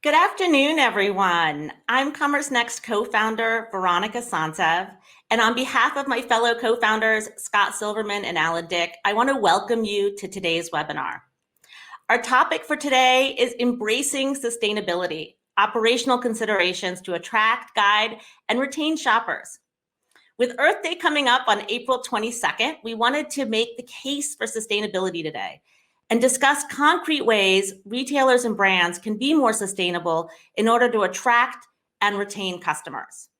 Good afternoon, everyone. I'm Commerce Next co-founder Veronica Sansev, and on behalf of my fellow co-founders Scott Silverman and Alan Dick, I want to welcome you to today's webinar. Our topic for today is embracing sustainability, operational considerations to attract, guide, and retain shoppers. With Earth Day coming up on April 22nd, we wanted to make the case for sustainability today and discuss concrete ways retailers and brands can be more sustainable in order to attract and retain customers.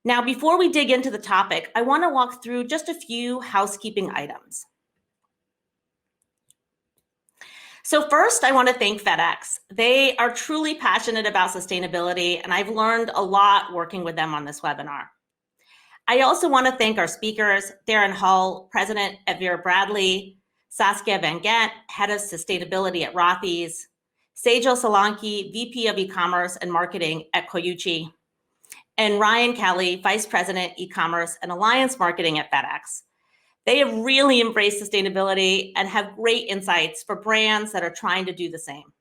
Now, before we dig into the topic, I want to walk through just a few housekeeping items. So first, I want to thank FedEx. They are truly passionate about sustainability, and I've learned a lot working with them on this webinar. I also want to thank our speakers, Darren Hull, President at Vera Bradley, Saskia Van Gent, Head of Sustainability at Rothy's, Sejal Solanki, VP of E-commerce and Marketing at Koyuchi, and Ryan Kelly, Vice President, E-commerce and Alliance Marketing at FedEx. They have really embraced sustainability and have great insights for brands that are trying to do the same.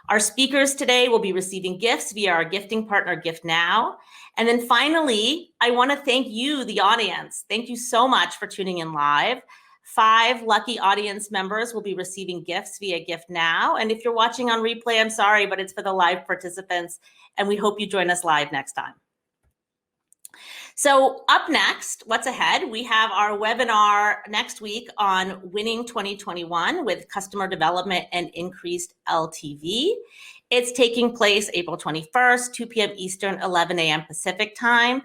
Our speakers today will be receiving gifts via our gifting partner, Gift Now. And then finally, I want to thank you, the audience. Thank you so much for tuning in live. 5 lucky audience members will be receiving gifts via Gift Now. And if you're watching on replay, I'm sorry, but it's for the live participants. And we hope you join us live next time. So up next, what's ahead? We have our webinar next week on winning 2021 with customer development and increased LTV. It's taking place April 21st, 2 p.m. Eastern, 11 a.m. Pacific time.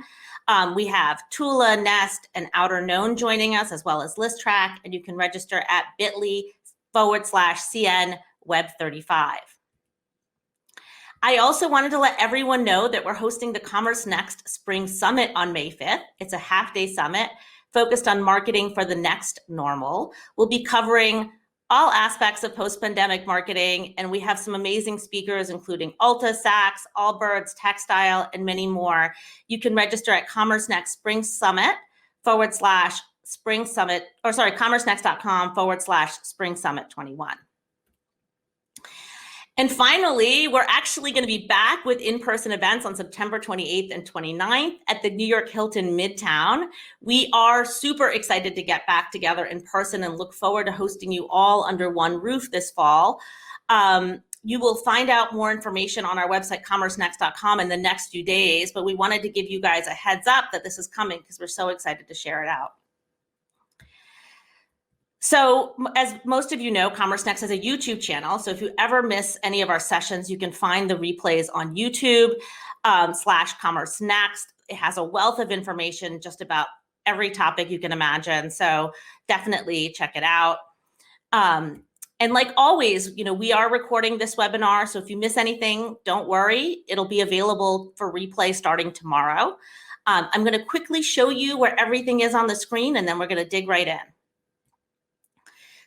We have Tula, Nest, and Outer Known joining us, as well as ListTrack, and you can register at bit.ly/CN Web35. I also wanted to let everyone know that we're hosting the Commerce Next Spring Summit on May 5th. It's a half-day summit focused on marketing for the next normal. We'll be covering all aspects of post-pandemic marketing, and we have some amazing speakers, including Ulta, Saks, Allbirds, Textile, and many more. You can register at Commerce Next Spring Summit /Spring Summit, or sorry, commercenext.com /Spring Summit 21. And finally, we're actually going to be back with in-person events on September 28th and 29th at the New York Hilton Midtown. We are super excited to get back together in person and look forward to hosting you all under one roof this fall. You will find out more information on our website, commercenext.com, in the next few days, but we wanted to give you guys a heads up that this is coming because we're so excited to share it out. So as most of you know, Commerce Next has a YouTube channel. So if you ever miss any of our sessions, you can find the replays on YouTube /Commerce Next. It has a wealth of information just about every topic you can imagine. So definitely check it out. And like always, we are recording this webinar. So if you miss anything, don't worry. It'll be available for replay starting tomorrow. I'm going to quickly show you where everything is on the screen, and then we're going to dig right in.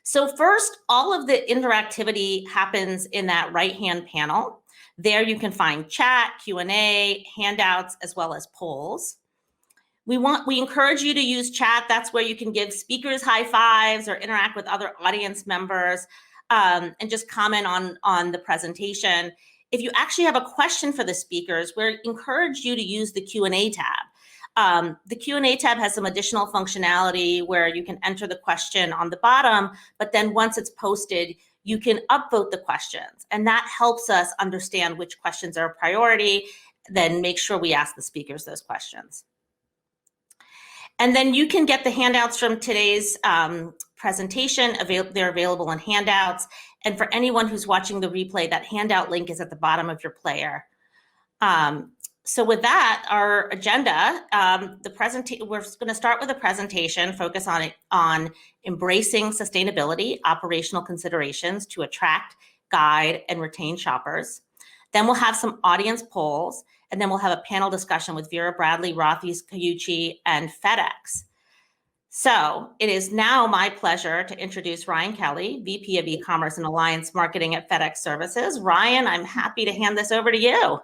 So first, all of the interactivity happens in that right-hand panel. There you can find chat, Q&A, handouts, as well as polls. We encourage you to use chat. That's where you can give speakers high fives or interact with other audience members and just comment on the presentation. If you actually have a question for the speakers, we encourage you to use the Q&A tab. The Q&A tab has some additional functionality where you can enter the question on the bottom, but then once it's posted, you can upvote the questions. And that helps us understand which questions are a priority, then make sure we ask the speakers those questions. And then you can get the handouts from today's presentation. They're available in handouts. And for anyone who's watching the replay, that handout link is at the bottom of your player. So with that, our agenda, we're going to start with a presentation, focus on embracing sustainability, operational considerations to attract, guide, and retain shoppers. Then we'll have some audience polls, and then we'll have a panel discussion with Vera Bradley, Rothy's, Koyuchi, and FedEx. So it is now my pleasure to introduce Ryan Kelly, VP of E-commerce and Alliance Marketing at FedEx Services. Ryan, I'm happy to hand this over to you.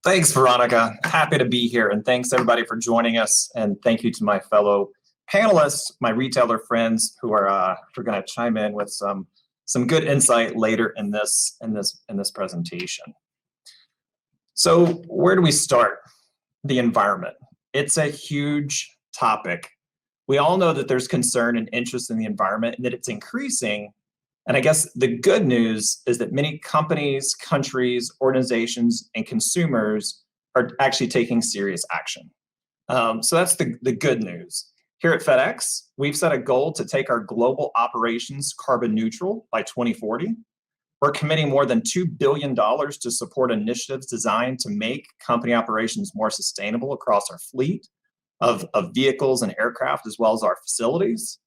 Thanks, Veronica. Happy to be here, and thanks everybody for joining us. And thank you to my fellow panelists, my retailer friends who are going to chime in with some some good insight later in this presentation. So where do we start? The environment. It's a huge topic. We all know that there's concern and interest in the environment and that it's increasing. And I guess the good news is that many companies, countries, organizations, and consumers are actually taking serious action. So that's the good news. Here at FedEx, we've set a goal to take our global operations carbon neutral by 2040. We're committing more than $2 billion to support initiatives designed to make company operations more sustainable across our fleet of vehicles and aircraft, as well as our facilities.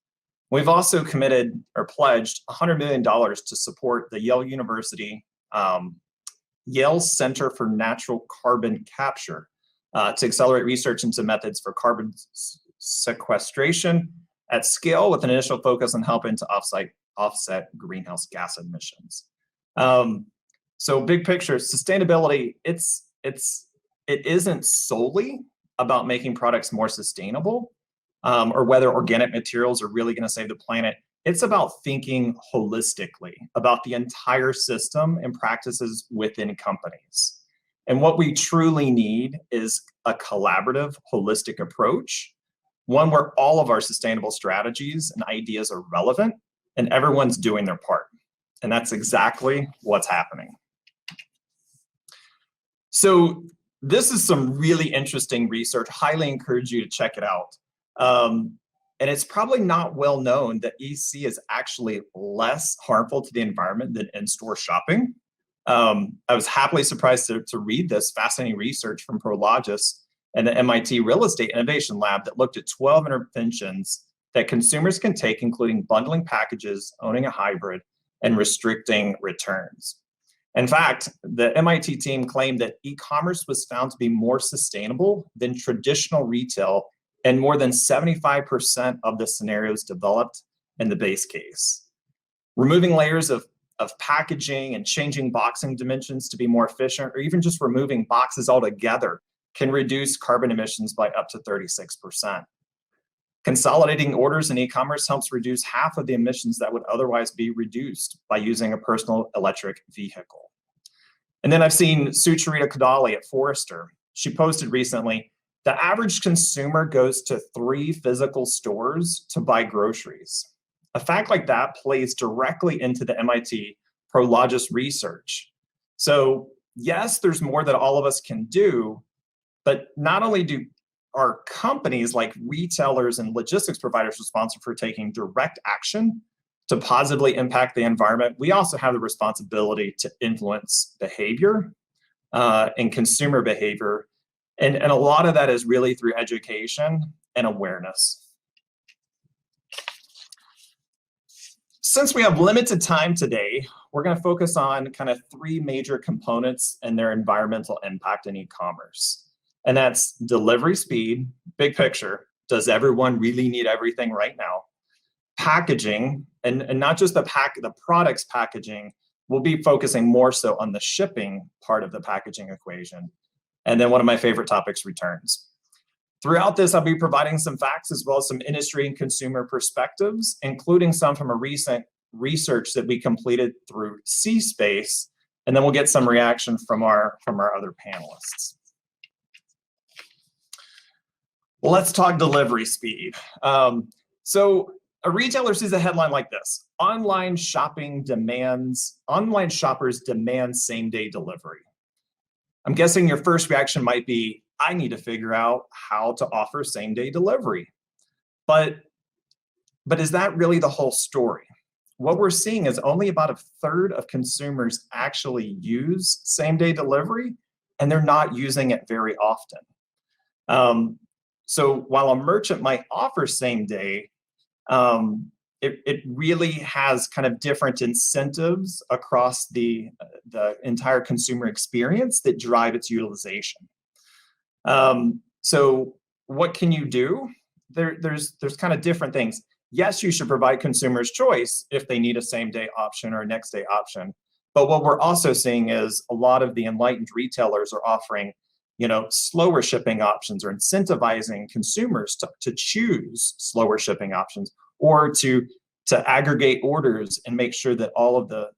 We've also committed or pledged $100 million to support the Yale University, Yale Center for Natural Carbon Capture to accelerate research into methods for carbon sequestration at scale with an initial focus on helping to offset greenhouse gas emissions. So big picture, sustainability, it isn't solely about making products more sustainable or whether organic materials are really going to save the planet. It's about thinking holistically about the entire system and practices within companies. And what we truly need is a collaborative, holistic approach, one where all of our sustainable strategies and ideas are relevant and everyone's doing their part. And that's exactly what's happening. So this is some really interesting research. Highly encourage you to check it out. And it's probably not well known that EC is actually less harmful to the environment than in-store shopping. I was happily surprised to read this fascinating research from Prologis and the MIT Real Estate Innovation Lab that looked at 12 interventions that consumers can take, including bundling packages, owning a hybrid, and restricting returns. In fact, the MIT team claimed that e-commerce was found to be more sustainable than traditional retail in more than 75% of the scenarios developed in the base case. Removing layers of packaging and changing boxing dimensions to be more efficient, or even just removing boxes altogether, can reduce carbon emissions by up to 36%. Consolidating orders in e-commerce helps reduce half of the emissions that would otherwise be reduced by using a personal electric vehicle. And then I've seen Sucharita Kodali at Forrester. She posted recently, the average consumer goes to 3 physical stores to buy groceries. A fact like that plays directly into the MIT Prologis research. So yes, there's more that all of us can do, but not only are companies like retailers and logistics providers responsible for taking direct action to positively impact the environment, we also have the responsibility to influence behavior and consumer behavior. And a lot of that is really through education and awareness. Since we have limited time today, we're going to focus on kind of 3 major components and their environmental impact in e-commerce. And that's delivery speed, big picture. Does everyone really need everything right now? Packaging, and not just the product's packaging, we'll be focusing more so on the shipping part of the packaging equation. And then one of my favorite topics, returns. Throughout this, I'll be providing some facts as well as some industry and consumer perspectives, including some from a recent research that we completed through C-Space, and then we'll get some reaction from our other panelists. Well, let's talk delivery speed. So a retailer sees a headline like this: online shoppers demand same-day delivery. I'm guessing your first reaction might be, I need to figure out how to offer same-day delivery. But is that really the whole story? What we're seeing is only about 1/3 of consumers actually use same-day delivery, and they're not using it very often. So while a merchant might offer same-day, it really has kind of different incentives across the entire consumer experience that drive its utilization. So what can you do? There's kind of different things. Yes, you should provide consumers choice if they need a same-day option or a next-day option. But what we're also seeing is a lot of the enlightened retailers are offering, slower shipping options, or incentivizing consumers to choose slower shipping options, or to to aggregate orders and make sure that all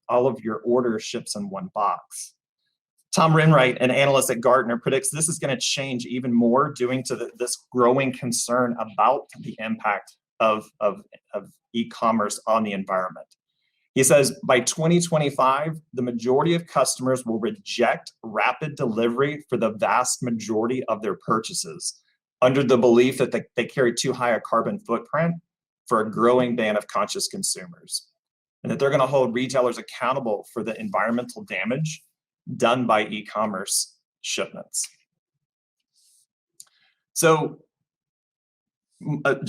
of your order ships in one box. Tom Renwright, an analyst at Gartner, predicts this is going to change even more due to this growing concern about the impact of e-commerce on the environment. He says by 2025, the majority of customers will reject rapid delivery for the vast majority of their purchases, under the belief that they carry too high a carbon footprint for a growing band of conscious consumers, and that they're going to hold retailers accountable for the environmental damage done by e-commerce shipments. So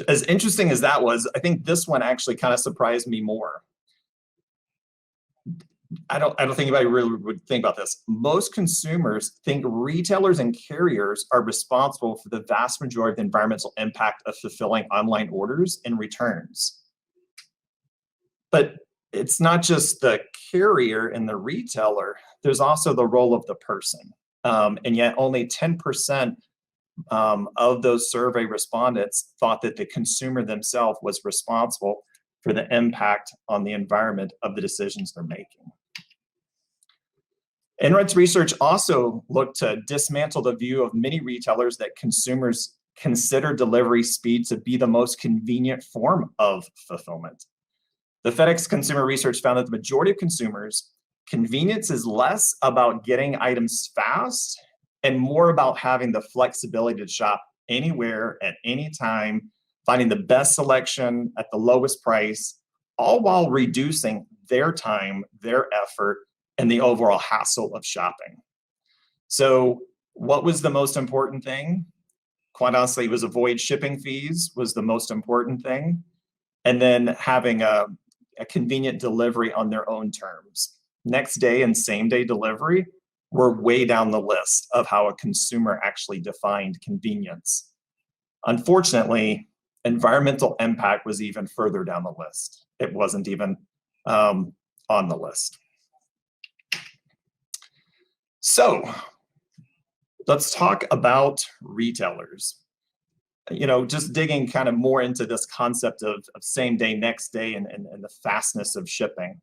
as interesting as that was, I think this one actually kind of surprised me more. I don't think anybody really would think about this. Most consumers think retailers and carriers are responsible for the vast majority of the environmental impact of fulfilling online orders and returns. But it's not just the carrier and the retailer, there's also the role of the person. And yet only 10% of those survey respondents thought that the consumer themselves was responsible for the impact on the environment of the decisions they're making. Enright's research also looked to dismantle the view of many retailers that consumers consider delivery speed to be the most convenient form of fulfillment. The FedEx consumer research found that the majority of consumers, convenience is less about getting items fast and more about having the flexibility to shop anywhere at any time, finding the best selection at the lowest price, all while reducing their time, their effort, and the overall hassle of shopping. So what was the most important thing? Quite honestly, it was avoid shipping fees was the most important thing. And then having a convenient delivery on their own terms. Next day and same day delivery were way down the list of how a consumer actually defined convenience. Unfortunately, environmental impact was even further down the list. It wasn't even on the list. So let's talk about retailers. You know, just digging kind of more into this concept of same day, next day, and the fastness of shipping.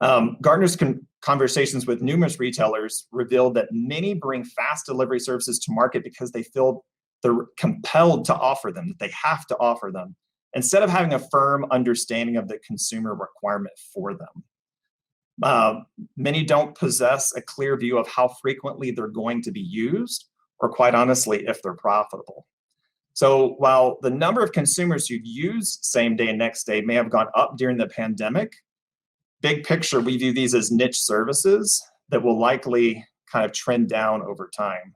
Gartner's conversations with numerous retailers revealed that many bring fast delivery services to market because they feel they're compelled to offer them, that they have to offer them, instead of having a firm understanding of the consumer requirement for them. Many don't possess a clear view of how frequently they're going to be used, or quite honestly, if they're profitable. So while the number of consumers who've used same day and next day may have gone up during the pandemic, big picture, we view these as niche services that will likely kind of trend down over time.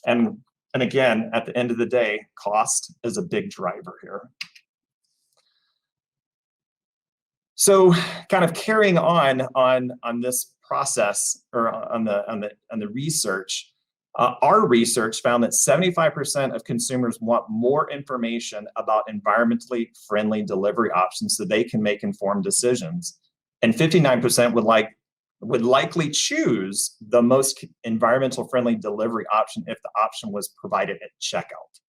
And again, at the end of the day, cost is a big driver here. So kind of carrying on this process, or on the research, our research found that 75% of consumers want more information about environmentally friendly delivery options so they can make informed decisions. And 59% would likely choose the most environmental friendly delivery option if the option was provided at checkout.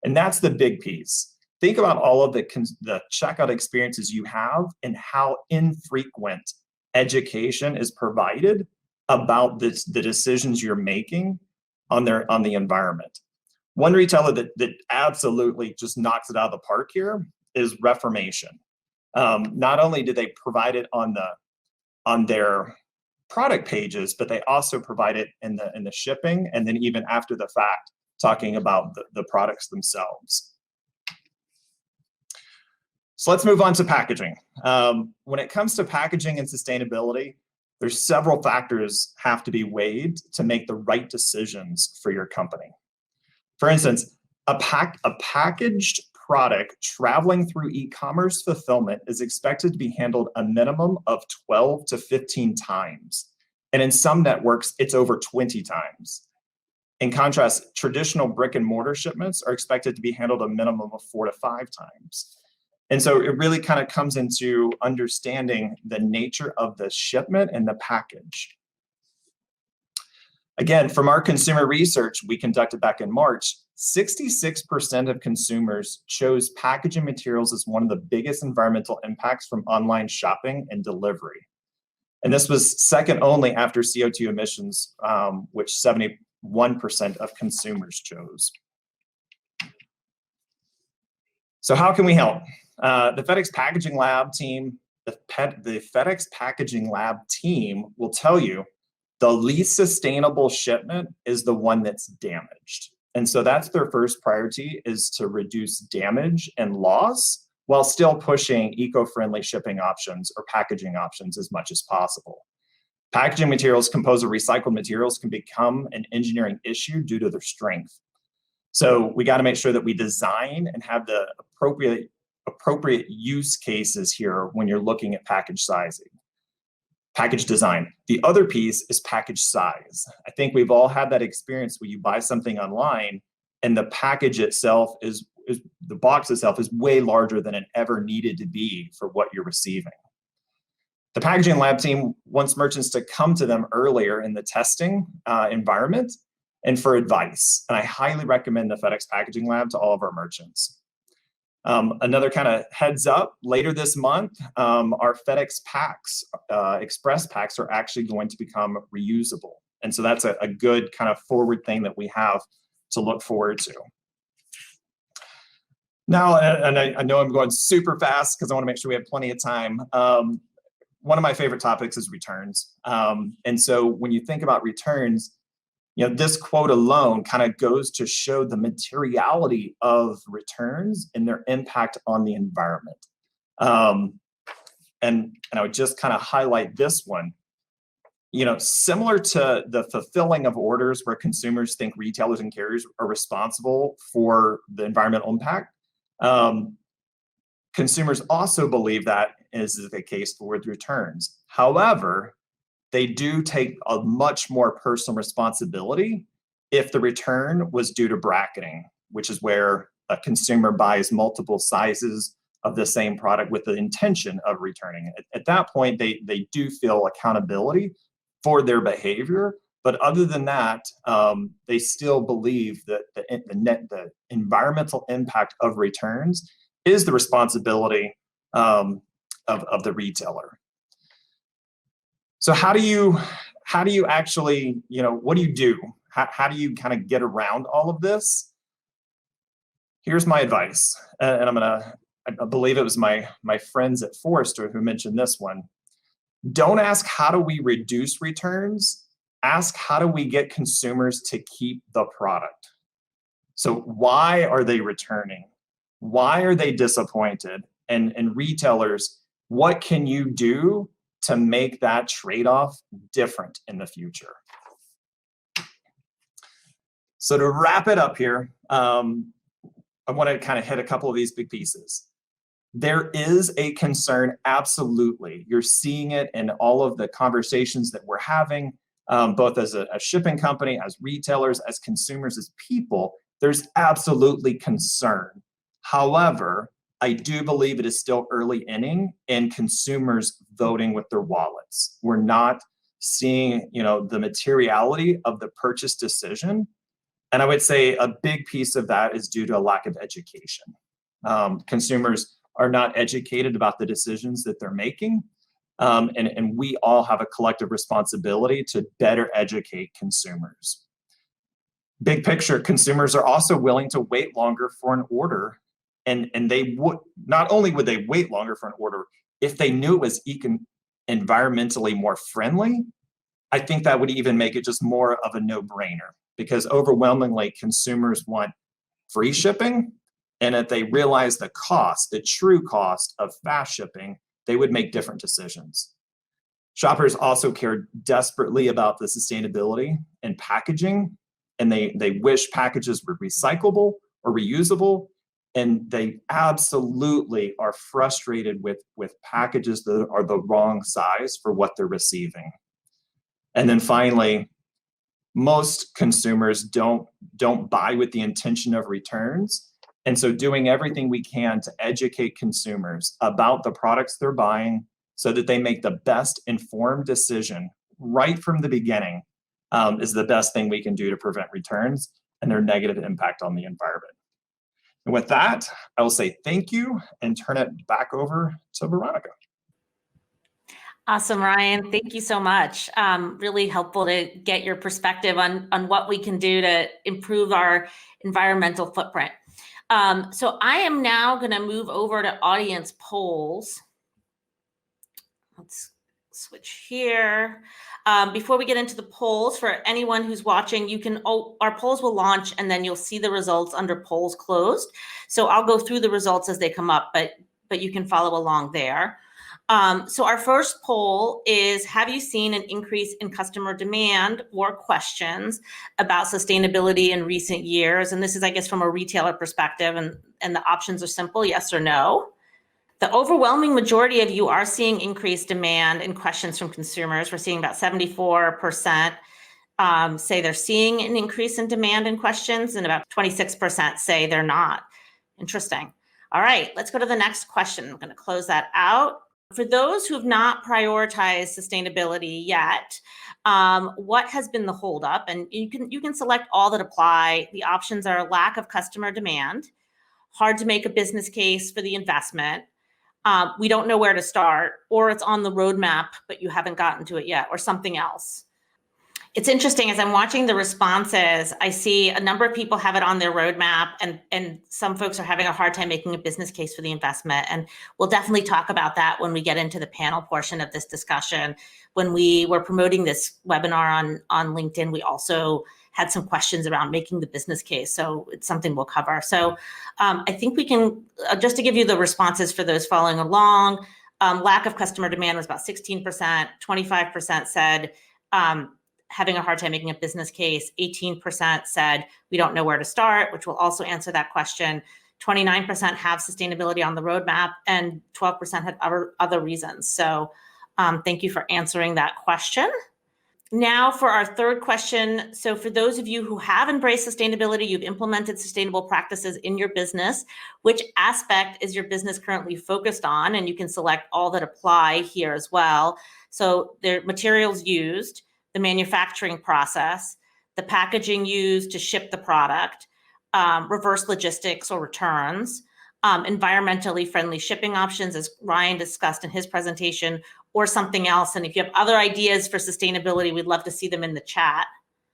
And that's the big piece. Think about all of the checkout experiences you have and how infrequent education is provided about the decisions you're making on the environment. One retailer that absolutely just knocks it out of the park here is Reformation. Not only do they provide it on their product pages, but they also provide it in the shipping, and then even after the fact, talking about the products themselves. So let's move on to packaging. When it comes to packaging and sustainability, there's several factors have to be weighed to make the right decisions for your company. For instance, a packaged product traveling through e-commerce fulfillment is expected to be handled a minimum of 12 to 15 times. And in some networks, it's over 20 times. In contrast, traditional brick and mortar shipments are expected to be handled a minimum of 4 to 5 times. And so it really kind of comes into understanding the nature of the shipment and the package. Again, from our consumer research we conducted back in March, 66% of consumers chose packaging materials as one of the biggest environmental impacts from online shopping and delivery. And this was second only after CO2 emissions, which 71% of consumers chose. So how can we help? The FedEx Packaging Lab team, the FedEx Packaging Lab team will tell you the least sustainable shipment is the one that's damaged. And so that's their first priority, is to reduce damage and loss while still pushing eco-friendly shipping options or packaging options as much as possible. Packaging materials composed of recycled materials can become an engineering issue due to their strength. So we got to make sure that we design and have the appropriate use cases here when you're looking at package sizing. Package design. The other piece is package size. I think we've all had that experience where you buy something online and the package itself the box itself is way larger than it ever needed to be for what you're receiving. The Packaging Lab team wants merchants to come to them earlier in the testing environment and for advice. And I highly recommend the FedEx Packaging Lab to all of our merchants. Another kind of heads up, later this month, our FedEx packs, express packs, are actually going to become reusable. And so that's a good kind of forward thing that we have to look forward to. Now, and I know I'm going super fast because I want to make sure we have plenty of time. One of my favorite topics is returns. And so when you think about returns, this quote alone kind of goes to show the materiality of returns and their impact on the environment. And I would just kind of highlight this one. Similar to the fulfilling of orders where consumers think retailers and carriers are responsible for the environmental impact, consumers also believe that is the case with returns. However, they do take a much more personal responsibility if the return was due to bracketing, which is where a consumer buys multiple sizes of the same product with the intention of returning it. At that point, they do feel accountability for their behavior. But other than that, they still believe that the environmental impact of returns is the responsibility of the retailer. So how do you actually, what do you do? How do you kind of get around all of this? Here's my advice, and I believe it was my friends at Forrester who mentioned this one. Don't ask how do we reduce returns, ask how do we get consumers to keep the product. So why are they returning? Why are they disappointed? And retailers, what can you do to make that trade-off different in the future? So to wrap it up here, I want to kind of hit a couple of these big pieces. There is a concern, absolutely. You're seeing it in all of the conversations that we're having, both as a shipping company, as retailers, as consumers, as people. There's absolutely concern. However, I do believe it is still early inning in consumers voting with their wallets. We're not seeing, the materiality of the purchase decision. And I would say a big piece of that is due to a lack of education. Consumers are not educated about the decisions that they're making. And we all have a collective responsibility to better educate consumers. Big picture, consumers are also willing to wait longer for an order. And they would, not only would they wait longer for an order, if they knew it was environmentally more friendly, I think that would even make it just more of a no-brainer, because overwhelmingly consumers want free shipping. And if they realize the cost, the true cost of fast shipping, they would make different decisions. Shoppers also care desperately about the sustainability and packaging, and they wish packages were recyclable or reusable. And they absolutely are frustrated with packages that are the wrong size for what they're receiving. And then finally, most consumers don't buy with the intention of returns. And so doing everything we can to educate consumers about the products they're buying so that they make the best informed decision right from the beginning is the best thing we can do to prevent returns. and their negative impact on the environment. And with that, I will say thank you and turn it back over to Veronica. Awesome, Ryan. Thank you so much. Really helpful to get your perspective on what we can do to improve our environmental footprint. So I am now going to move over to audience polls. Let's switch here. Before we get into the polls, for anyone who's watching, you can, our polls will launch and then you'll see the results under polls closed. So I'll go through the results as they come up, but you can follow along there. So our first poll is, have you seen an increase in customer demand or questions about sustainability in recent years? And this is, I guess, from a retailer perspective, and the options are simple, yes or no. The overwhelming majority of you are seeing increased demand and questions from consumers. We're seeing about 74% say they're seeing an increase in demand and questions, and about 26% say they're not. Interesting. All right, let's go to the next question. I'm going to close that out. For those who have not prioritized sustainability yet, what has been the holdup? And you can select all that apply. The options are lack of customer demand, hard to make a business case for the investment, we don't know where to start, or it's on the roadmap, but you haven't gotten to it yet, or something else. It's interesting, as I'm watching the responses, I see a number of people have it on their roadmap, and some folks are having a hard time making a business case for the investment. And we'll definitely talk about that when we get into the panel portion of this discussion. When we were promoting this webinar on LinkedIn, we also had some questions around making the business case. So it's something we'll cover. So I think we can, just to give you the responses for those following along, lack of customer demand was about 16%, 25% said, having a hard time making a business case. 18% said we don't know where to start, which will also answer that question. 29% have sustainability on the roadmap, and 12% had other reasons. So thank you for answering that question. Now for our third question. So for those of you who have embraced sustainability, you've implemented sustainable practices in your business, which aspect is your business currently focused on? And you can select all that apply here as well. So the materials used, the manufacturing process, the packaging used to ship the product, reverse logistics or returns, environmentally friendly shipping options, as Ryan discussed in his presentation, or something else. And if you have other ideas for sustainability, we'd love to see them in the chat.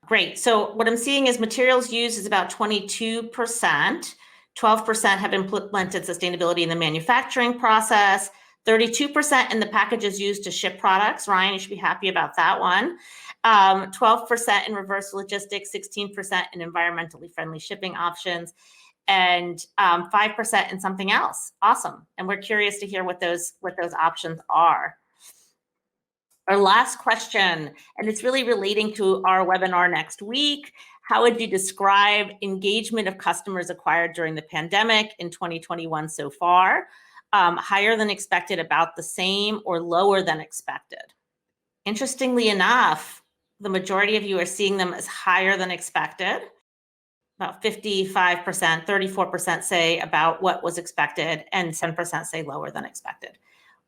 Great. So what I'm seeing is materials used is about 22%. 12% have implemented sustainability in the manufacturing process. 32% in the packages used to ship products. Ryan, you should be happy about that one. 12% in reverse logistics, 16% in environmentally friendly shipping options, and 5% in something else. Awesome. And we're curious to hear what those options are. Our last question, and it's really relating to our webinar next week. How would you describe engagement of customers acquired during the pandemic in 2021 so far? Higher than expected, about the same, or lower than expected? Interestingly enough, the majority of you are seeing them as higher than expected. About 55%, 34% say about what was expected, and 10% say lower than expected.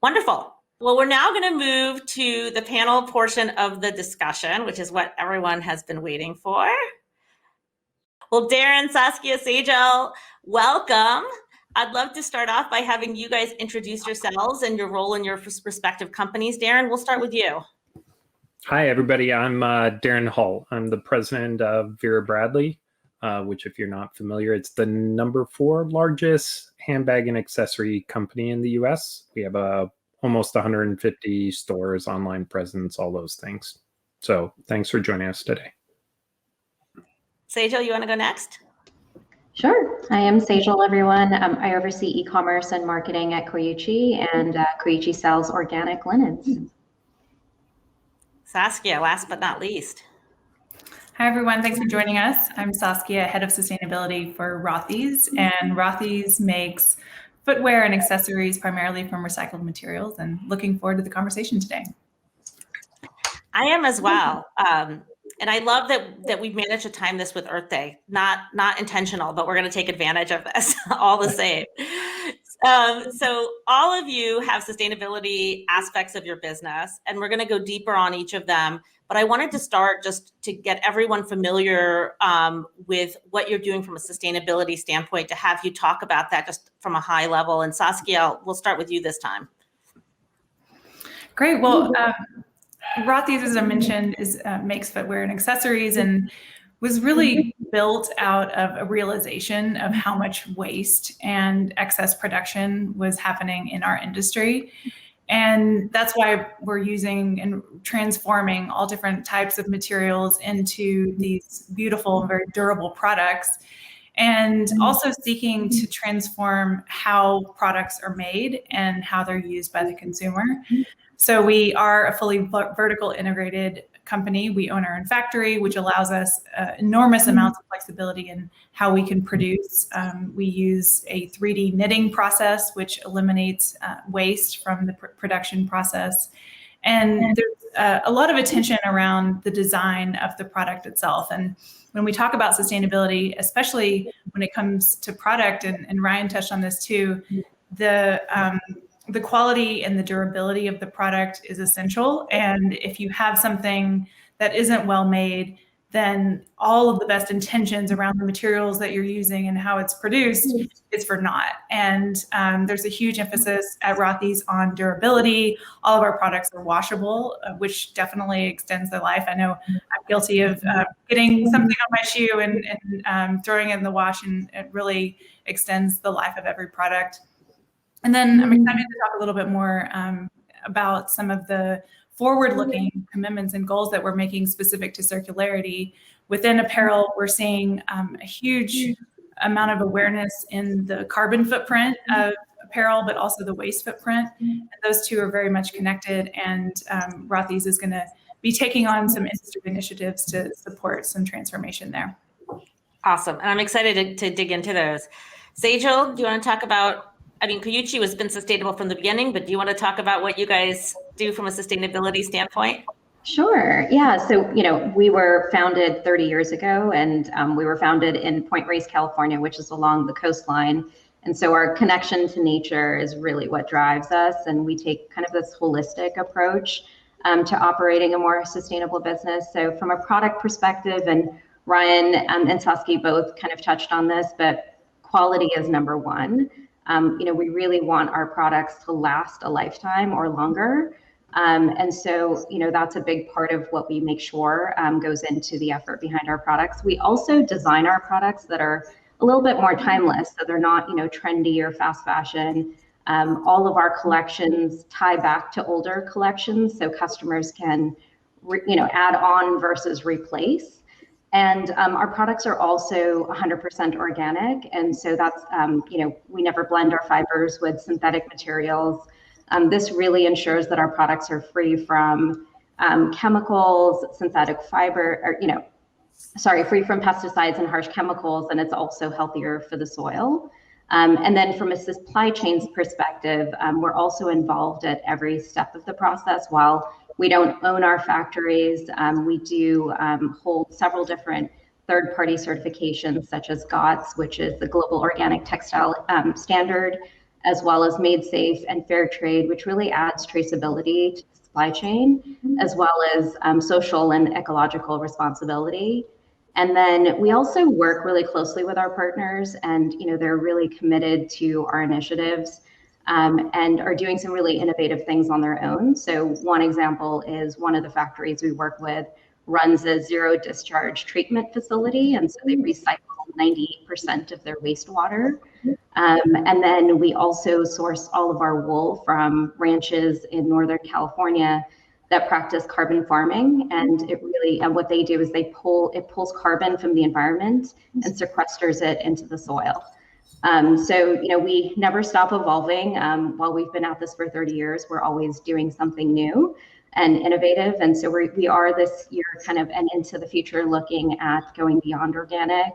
Wonderful. Well, we're now going to move to the panel portion of the discussion, which is what everyone has been waiting for. Well, Darren, Saskia, Sejal, welcome. I'd love to start off by having you guys introduce yourselves and your role in your respective companies. Darren, we'll start with you. Hi, everybody. I'm Darren Hull. I'm the president of Vera Bradley, which, if you're not familiar, it's the #4 largest handbag and accessory company in the US. We have almost 150 stores, online presence, all those things. So thanks for joining us today. Sejal, you want to go next? Sure. I am Sejal, everyone. I oversee e-commerce and marketing at Koichi, and Koichi sells organic linens. Saskia, last but not least. Hi, everyone. Thanks for joining us. I'm Saskia, head of sustainability for Rothy's, and Rothy's makes footwear and accessories primarily from recycled materials, and looking forward to the conversation today. I am as well. And I love that we've managed to time this with Earth Day. Not intentional, but we're going to take advantage of this all the same. So all of you have sustainability aspects of your business, and we're going to go deeper on each of them. But I wanted to start just to get everyone familiar with what you're doing from a sustainability standpoint, to have you talk about that just from a high level. And Saskia, we'll start with you this time. Great. Well, Rothy's, as I mentioned, makes footwear and accessories, and was really built out of a realization of how much waste and excess production was happening in our industry. And that's why we're using and transforming all different types of materials into these beautiful and very durable products, and also seeking to transform how products are made and how they're used by the consumer. So we are a fully vertical integrated company. We own our own factory, which allows us enormous amounts of flexibility in how we can produce. We use a 3D knitting process, which eliminates waste from the production process. And there's a lot of attention around the design of the product itself. And when we talk about sustainability, especially when it comes to product, and Ryan touched on this too, the quality and the durability of the product is essential. And if you have something that isn't well made, then all of the best intentions around the materials that you're using and how it's produced is for naught. And there's a huge emphasis at Rothy's on durability. All of our products are washable, which definitely extends their life. I know I'm guilty of getting something on my shoe and throwing it in the wash, and it really extends the life of every product. And then I'm excited to talk a little bit more about some of the forward-looking commitments and goals that we're making specific to circularity. Within apparel, we're seeing a huge amount of awareness in the carbon footprint of apparel, but also the waste footprint. And those two are very much connected, and Rothy's is going to be taking on some industry initiatives to support some transformation there. Awesome. And I'm excited to dig into those. Sejal, do you want to talk about, I mean, Koyuchi has been sustainable from the beginning, but do you want to talk about what you guys do from a sustainability standpoint? Sure. Yeah. So, we were founded 30 years ago, and we were founded in Point Reyes, California, which is along the coastline. And so our connection to nature is really what drives us. And we take kind of this holistic approach to operating a more sustainable business. So from a product perspective, and Ryan and Saskia both kind of touched on this, but quality is number one. We really want our products to last a lifetime or longer. And so, that's a big part of what we make sure goes into the effort behind our products. We also design our products that are a little bit more timeless, so they're not, trendy or fast fashion. All of our collections tie back to older collections, so customers can, add on versus replace. And our products are also 100% organic. And so that's, we never blend our fibers with synthetic materials. This really ensures that our products are free from chemicals, synthetic fiber, or, free from pesticides and harsh chemicals. And it's also healthier for the soil. And then from a supply chains perspective, we're also involved at every step of the process. While we don't own our factories, we do hold several different third-party certifications, such as GOTS, which is the Global Organic Textile Standard, as well as Made Safe and Fair Trade, which really adds traceability to the supply chain, as well as social and ecological responsibility. And then we also work really closely with our partners, and they're really committed to our initiatives. And are doing some really innovative things on their own. So one example is one of the factories we work with runs a zero discharge treatment facility. And so they recycle 98% of their wastewater. And then we also source all of our wool from ranches in Northern California that practice carbon farming. And what they do is it pulls carbon from the environment and sequesters it into the soil. So, we never stop evolving. While we've been at this for 30 years, we're always doing something new and innovative. And so we are this year kind of and into the future looking at going beyond organic.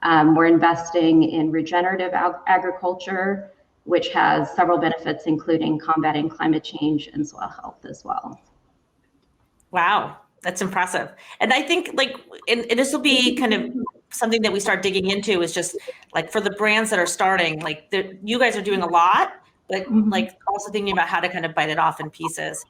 We're investing in regenerative agriculture, which has several benefits, including combating climate change and soil health as well. Wow, that's impressive. And I think and this will be kind of something that we start digging into is just like for the brands that are starting, like you guys are doing a lot, but like also thinking about how to kind of bite it off in pieces.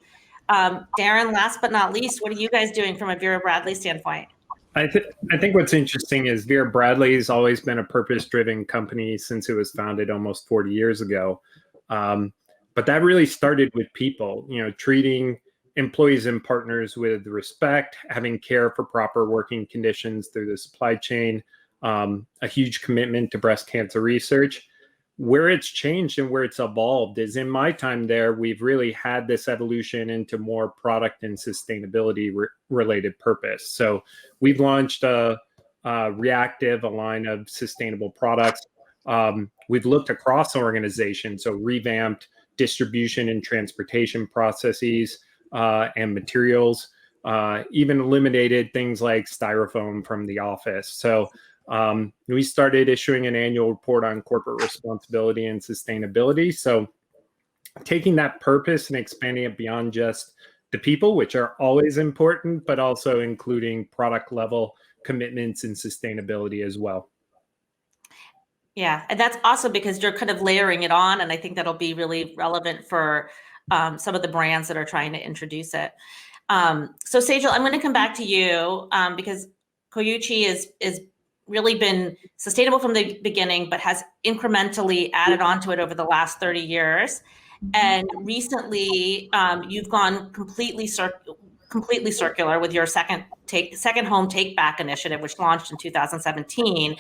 Darren, last but not least, what are you guys doing from a Vera Bradley standpoint? I think what's interesting is Vera Bradley has always been a purpose-driven company since it was founded almost 40 years ago. But that really started with people, you know, treating employees and partners with respect, having care for proper working conditions through the supply chain, a huge commitment to breast cancer research. Where it's changed and where it's evolved is in my time there, we've really had this evolution into more product and sustainability related purpose. So we've launched a Reactive, a line of sustainable products. We've looked across the organization, so revamped distribution and transportation processes and materials, even eliminated things like styrofoam from the office. So we started issuing an annual report on corporate responsibility and sustainability. So taking that purpose and expanding it beyond just the people, which are always important, but also including product level commitments and sustainability as well. Yeah, and that's awesome because you're kind of layering it on, and I think that'll be really relevant for some of the brands that are trying to introduce it. So Sejal, I'm going to come back to you because Koyuchi is really been sustainable from the beginning, but has incrementally added on to it over the last 30 years. And recently, you've gone completely circular with your second home take back initiative, which launched in 2017.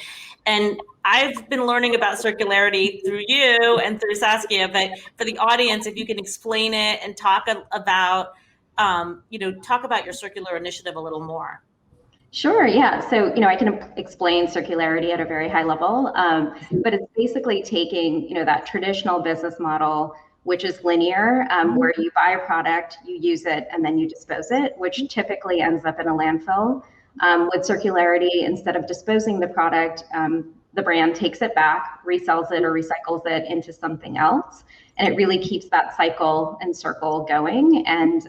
And I've been learning about circularity through you and through Saskia, but for the audience, if you can explain it and talk about your circular initiative a little more. Sure, yeah. So, I can explain circularity at a very high level, but it's basically taking, that traditional business model, which is linear, where you buy a product, you use it, and then you dispose it, which typically ends up in a landfill. With circularity, instead of disposing the product, the brand takes it back, resells it or recycles it into something else. And it really keeps that cycle and circle going. And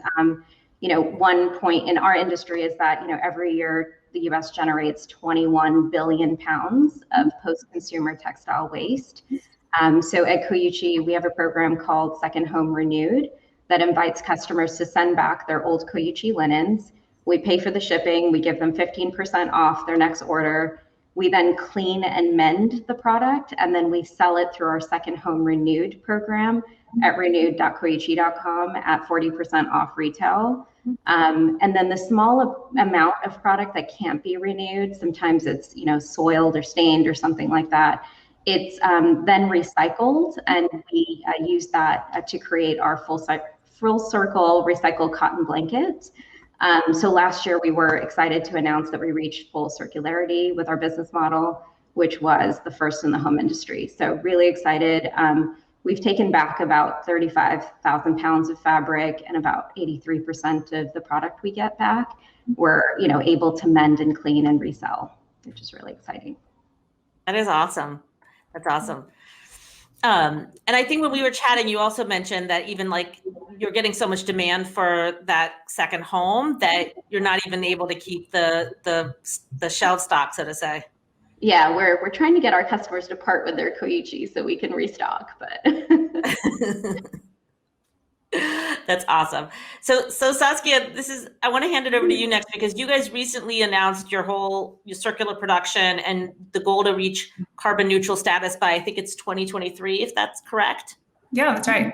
one point in our industry is that, every year the US generates 21 billion pounds of post-consumer textile waste. So at Koyuchi, we have a program called Second Home Renewed that invites customers to send back their old Koyuchi linens. We pay for the shipping, we give them 15% off their next order. We then clean and mend the product, and then we sell it through our Second Home Renewed program at renewed.koyuchi.com at 40% off retail. And then the small amount of product that can't be renewed, sometimes it's soiled or stained or something like that, it's then recycled, and we use that to create our full circle recycled cotton blankets. So last year we were excited to announce that we reached full circularity with our business model, which was the first in the home industry. So really excited. We've taken back about 35,000 pounds of fabric, and about 83% of the product we get back, we're able to mend and clean and resell, which is really exciting. That is awesome. That's awesome. And I think when we were chatting, you also mentioned that even like you're getting so much demand for that second home that you're not even able to keep the shelf stock, so to say. Yeah, we're trying to get our customers to part with their Koyuchi so we can restock, but that's awesome. So Saskia, I want to hand it over to you next, because you guys recently announced your circular production and the goal to reach carbon neutral status by, I think it's 2023, if that's correct. Yeah, that's right.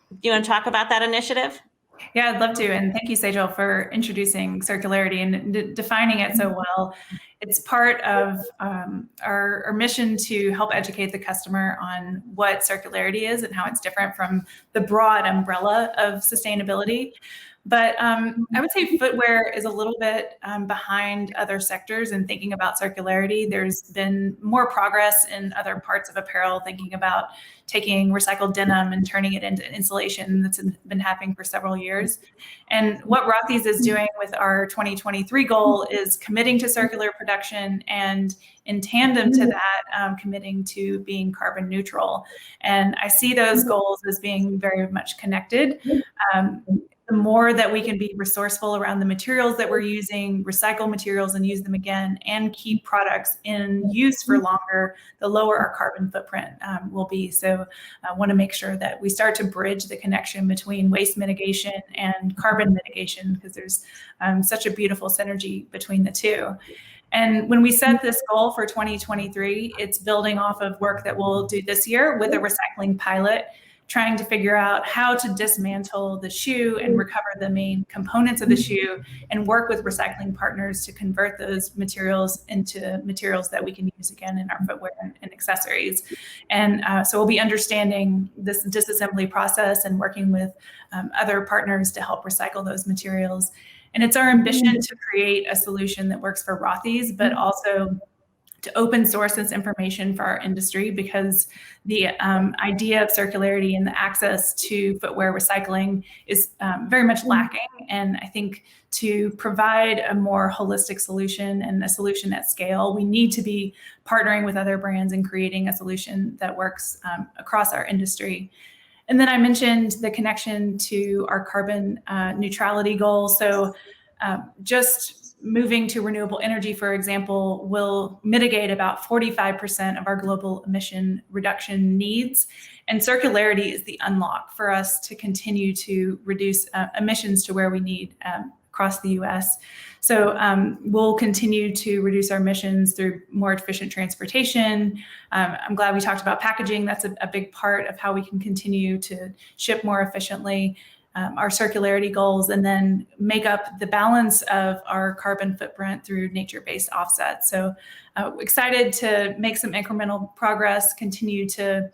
Do you want to talk about that initiative? Yeah, I'd love to. And thank you, Sejal, for introducing circularity and defining it so well. It's part of our mission to help educate the customer on what circularity is and how it's different from the broad umbrella of sustainability. But I would say footwear is a little bit behind other sectors in thinking about circularity. There's been more progress in other parts of apparel, thinking about taking recycled denim and turning it into insulation. That's been happening for several years. And what Rothy's is doing with our 2023 goal is committing to circular production, and in tandem to that, committing to being carbon neutral. And I see those goals as being very much connected. The more that we can be resourceful around the materials that we're using, recycle materials and use them again, and keep products in use for longer, the lower our carbon footprint will be. So I want to make sure that we start to bridge the connection between waste mitigation and carbon mitigation, because there's such a beautiful synergy between the two. And when we set this goal for 2023, it's building off of work that we'll do this year with a recycling pilot, trying to figure out how to dismantle the shoe and recover the main components of the shoe, and work with recycling partners to convert those materials into materials that we can use again in our footwear and accessories. And so we'll be understanding this disassembly process and working with other partners to help recycle those materials. And it's our ambition to create a solution that works for Rothy's, but also to open source this information for our industry, because the idea of circularity and the access to footwear recycling is very much lacking. And I think to provide a more holistic solution and a solution at scale, we need to be partnering with other brands and creating a solution that works across our industry. And then I mentioned the connection to our carbon neutrality goal. So just moving to renewable energy, for example, will mitigate about 45% of our global emission reduction needs. And circularity is the unlock for us to continue to reduce emissions to where we need across the US. So we'll continue to reduce our emissions through more efficient transportation. I'm glad we talked about packaging. That's a big part of how we can continue to ship more efficiently. Our circularity goals, and then make up the balance of our carbon footprint through nature-based offsets. So excited to make some incremental progress, continue to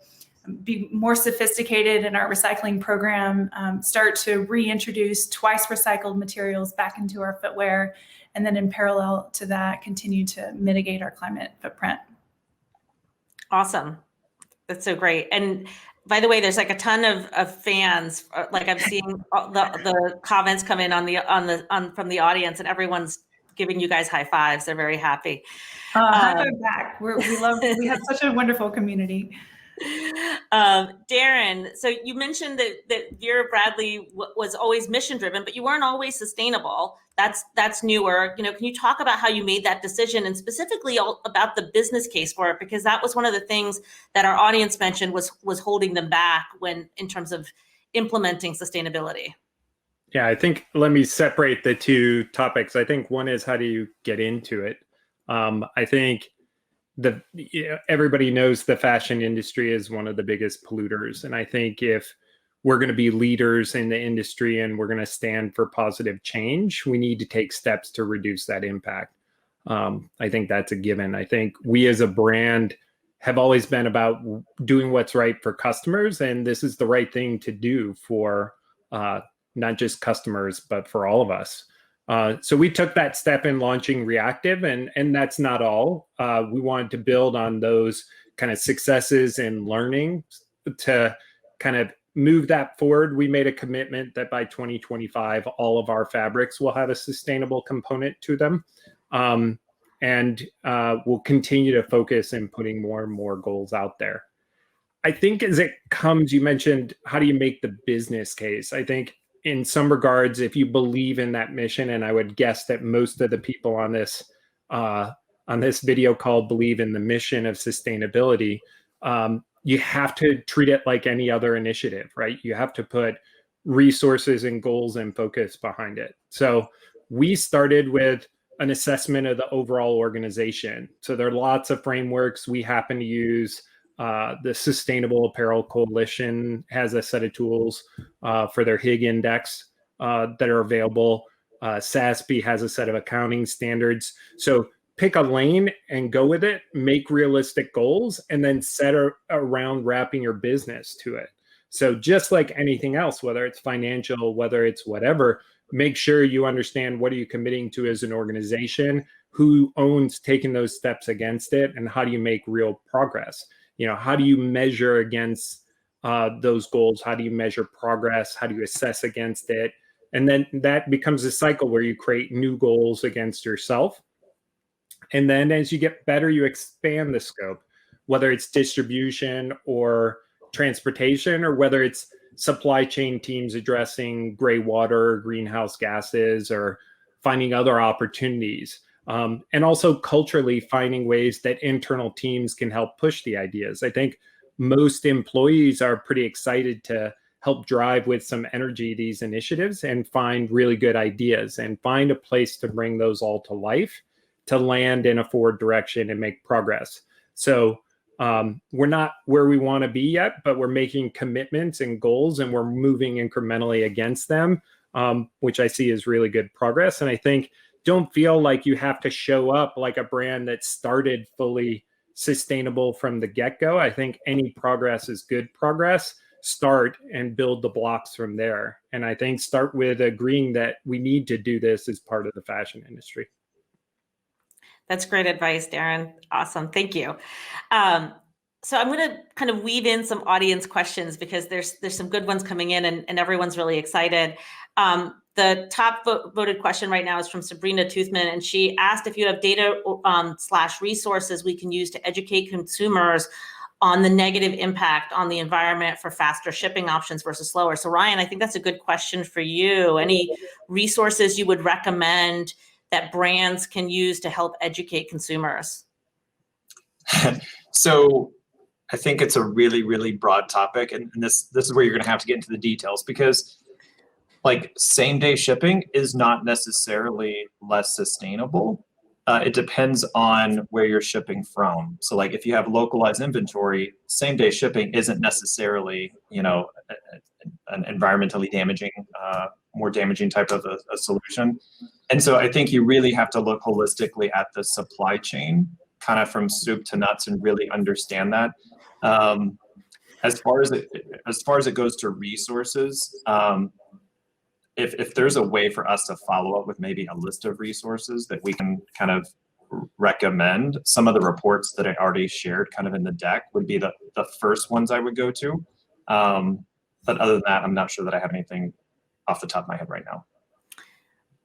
be more sophisticated in our recycling program, start to reintroduce twice recycled materials back into our footwear, and then in parallel to that, continue to mitigate our climate footprint. Awesome. That's so great. And by the way, there's like a ton of fans. Like I'm seeing the comments come in from the audience, and everyone's giving you guys high fives. They're very happy. High five back. We have such a wonderful community. Darren, so you mentioned that Vera Bradley was always mission driven, but you weren't always sustainable. That's newer. Can you talk about how you made that decision, and specifically about the business case for it? Because that was one of the things that our audience mentioned was holding them back in terms of implementing sustainability. Yeah, I think let me separate the two topics. I think one is, how do you get into it? I think everybody knows the fashion industry is one of the biggest polluters. And I think if we're going to be leaders in the industry and we're going to stand for positive change, we need to take steps to reduce that impact. I think that's a given. I think we as a brand have always been about doing what's right for customers. And this is the right thing to do for not just customers, but for all of us. So we took that step in launching Reactive, and that's not all. We wanted to build on those kind of successes and learning to kind of move that forward. We made a commitment that by 2025, all of our fabrics will have a sustainable component to them. And we'll continue to focus in putting more and more goals out there. I think as it comes, you mentioned, how do you make the business case? I think in some regards, if you believe in that mission, and I would guess that most of the people on this video call believe in the mission of sustainability, you have to treat it like any other initiative, right? You have to put resources and goals and focus behind it. So we started with an assessment of the overall organization. So there are lots of frameworks. We happen to use the Sustainable Apparel Coalition has a set of tools for their HIG index that are available. SASB has a set of accounting standards. So pick a lane and go with it, make realistic goals, and then set around wrapping your business to it. So just like anything else, whether it's financial, whether it's whatever, make sure you understand what are you committing to as an organization, who owns taking those steps against it, and how do you make real progress? How do you measure against those goals? How do you measure progress? How do you assess against it? And then that becomes a cycle where you create new goals against yourself. And then as you get better, you expand the scope, whether it's distribution or transportation, or whether it's supply chain teams addressing gray water, greenhouse gases, or finding other opportunities. And also culturally finding ways that internal teams can help push the ideas. I think most employees are pretty excited to help drive with some energy these initiatives and find really good ideas and find a place to bring those all to life, to land in a forward direction and make progress. So we're not where we want to be yet, but we're making commitments and goals, and we're moving incrementally against them, which I see as really good progress. And I think don't feel like you have to show up like a brand that started fully sustainable from the get-go. I think any progress is good progress. Start and build the blocks from there. And I think start with agreeing that we need to do this as part of the fashion industry. That's great advice, Darren. Awesome. Thank you. So I'm going to kind of weave in some audience questions because there's some good ones coming in and everyone's really excited. The top voted question right now is from Sabrina Toothman, and she asked if you have data / resources we can use to educate consumers on the negative impact on the environment for faster shipping options versus slower. So Ryan, I think that's a good question for you. Any resources you would recommend that brands can use to help educate consumers? So I think it's a really, really broad topic. And this is where you're going to have to get into the details, because like same day shipping is not necessarily less sustainable. It depends on where you're shipping from. So like if you have localized inventory, same day shipping isn't necessarily, an environmentally damaging, more damaging type of a solution. And so I think you really have to look holistically at the supply chain, kind of from soup to nuts, and really understand that. As far as it goes to resources, if there's a way for us to follow up with maybe a list of resources that we can kind of recommend, some of the reports that I already shared kind of in the deck would be the first ones I would go to. But other than that, I'm not sure that I have anything off the top of my head right now.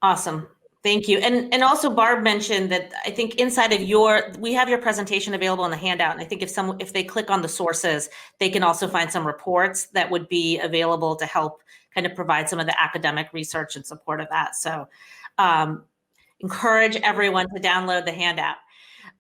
Awesome. Thank you. And also Barb mentioned that I think inside of we have your presentation available in the handout. And I think if they click on the sources, they can also find some reports that would be available to help kind of provide some of the academic research in support of that. So encourage everyone to download the handout.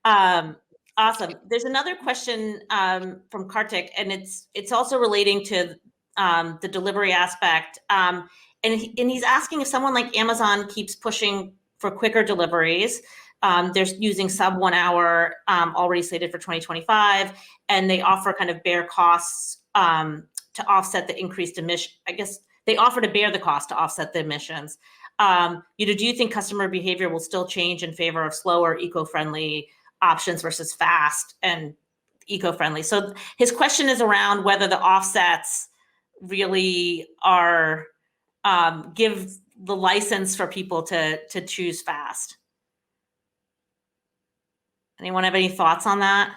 Awesome. There's another question from Kartik, and it's also relating to the delivery aspect. And he's asking if someone like Amazon keeps pushing for quicker deliveries. They're using sub 1 hour already slated for 2025, and they offer kind of bear costs to offset the increased emission. I guess they offer to bear the cost to offset the emissions. Do you think customer behavior will still change in favor of slower, eco-friendly options versus fast and eco-friendly? So his question is around whether the offsets really are give the license for people to choose fast. Anyone have any thoughts on that?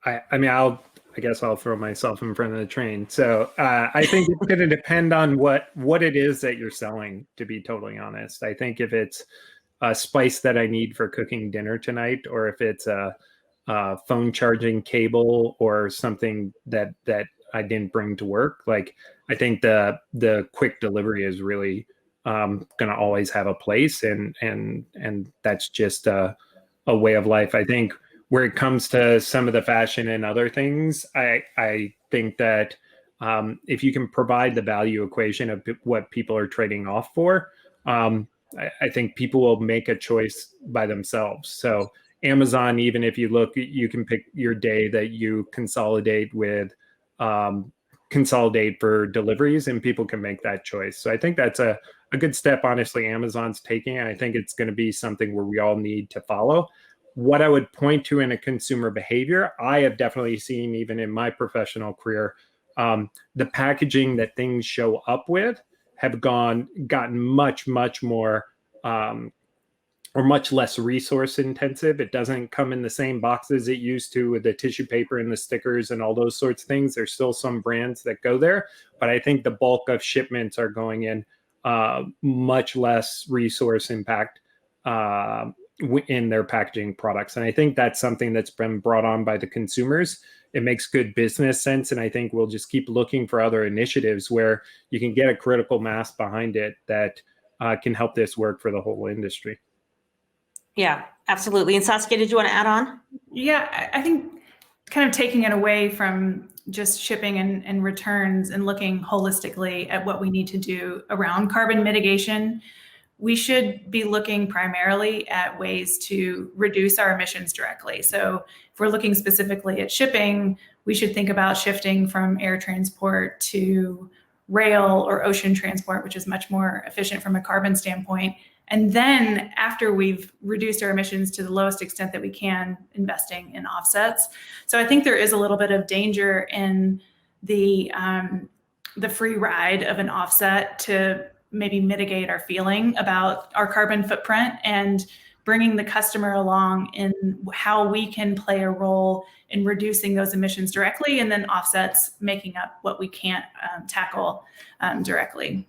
I mean, I guess I'll throw myself in front of the train. So I think it's going to depend on what it is that you're selling, to be totally honest. I think if it's a spice that I need for cooking dinner tonight, or if it's a phone charging cable or something that I didn't bring to work, like I think the quick delivery is really going to always have a place, and that's just a way of life. I think where it comes to some of the fashion and other things, I think that if you can provide the value equation of what people are trading off for, I think people will make a choice by themselves. So Amazon, even if you look, you can pick your day that you consolidate for deliveries, and people can make that choice. So I think that's a good step, honestly, Amazon's taking. And I think it's going to be something where we all need to follow. What I would point to in a consumer behavior, I have definitely seen, even in my professional career, the packaging that things show up with have gotten much more or much less resource intensive. It doesn't come in the same boxes it used to with the tissue paper and the stickers and all those sorts of things. There's still some brands that go there, but I think the bulk of shipments are going in much less resource impact in their packaging products. And I think that's something that's been brought on by the consumers. it makes good business sense. And I think we'll just keep looking for other initiatives where you can get a critical mass behind it that can help this work for the whole industry. Yeah, absolutely. And Saskia, did you want to add on? Yeah, I think kind of taking it away from just shipping and returns and looking holistically at what we need to do around carbon mitigation, we should be looking primarily at ways to reduce our emissions directly. So if we're looking specifically at shipping, we should think about shifting from air transport to rail or ocean transport, which is much more efficient from a carbon standpoint. And then after we've reduced our emissions to the lowest extent that we can, investing in offsets. So I think there is a little bit of danger in the free ride of an offset to maybe mitigate our feeling about our carbon footprint, and bringing the customer along in how we can play a role in reducing those emissions directly, and then offsets making up what we can't tackle directly.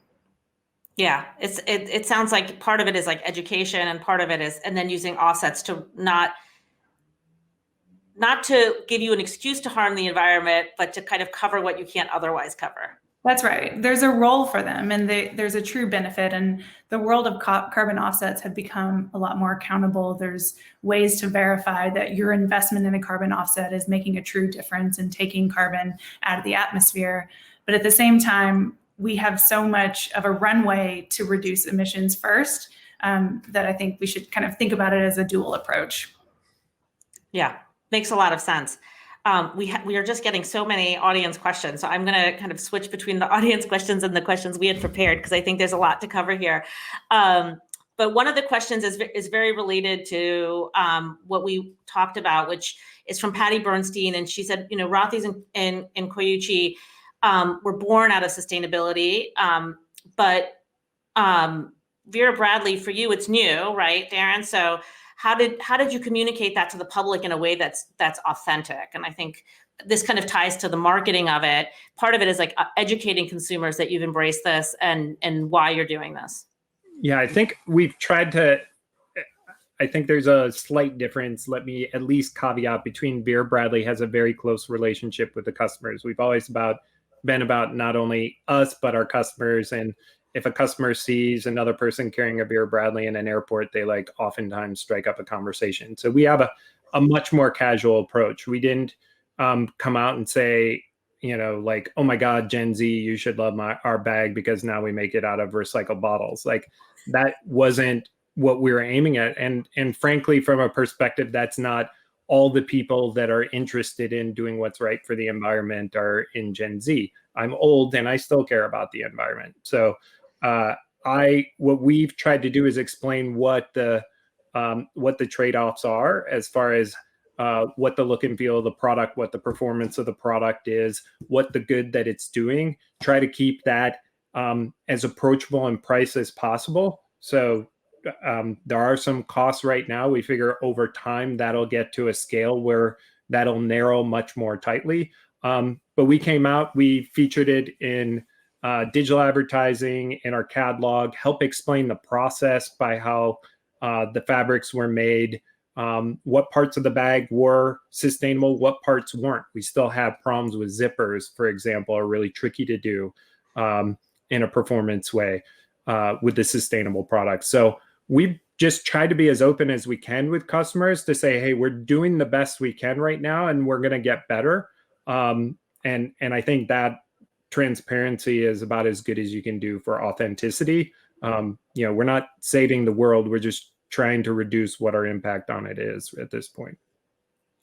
Yeah, it sounds like part of it is like education, and part of it is, and then using offsets to not to give you an excuse to harm the environment, but to kind of cover what you can't otherwise cover. That's right. There's a role for them, and there's a true benefit. And the world of carbon offsets have become a lot more accountable. There's ways to verify that your investment in a carbon offset is making a true difference in taking carbon out of the atmosphere. But at the same time, we have so much of a runway to reduce emissions first that I think we should kind of think about it as a dual approach. Yeah, makes a lot of sense. We are just getting so many audience questions, so I'm going to kind of switch between the audience questions and the questions we had prepared, because I think there's a lot to cover here. But one of the questions is very related to what we talked about, which is from Patty Bernstein, and she said, Rothy's and Koyuchi were born out of sustainability, but Vera Bradley, for you, it's new, right, Darren? So how did you communicate that to the public in a way that's authentic? And I think this kind of ties to the marketing of it. Part of it is like educating consumers that you've embraced this and why you're doing this. Yeah, I think we've tried to. I think there's a slight difference. Let me at least caveat between Vera Bradley has a very close relationship with the customers. We've always been about not only us, but our customers. And if a customer sees another person carrying a Vera Bradley in an airport, they oftentimes strike up a conversation. So we have a much more casual approach. We didn't come out and say, oh my God, Gen Z, you should love our bag because now we make it out of recycled bottles. That wasn't what we were aiming at. And frankly, from a perspective, that's not all the people that are interested in doing what's right for the environment are in Gen Z. I'm old and I still care about the environment. So what we've tried to do is explain what the trade-offs are as far as what the look and feel of the product, what the performance of the product is, what the good that it's doing. Try to keep that as approachable in price as possible. So there are some costs right now. We figure over time that'll get to a scale where that'll narrow much more tightly. But we came out, we featured it in digital advertising, in our catalog, help explain the process by how the fabrics were made, what parts of the bag were sustainable, what parts weren't. We still have problems with zippers, for example, are really tricky to do in a performance way with the sustainable products. So we've just tried to be as open as we can with customers to say, hey, we're doing the best we can right now, and we're going to get better. And I think that transparency is about as good as you can do for authenticity. We're not saving the world. We're just trying to reduce what our impact on it is at this point.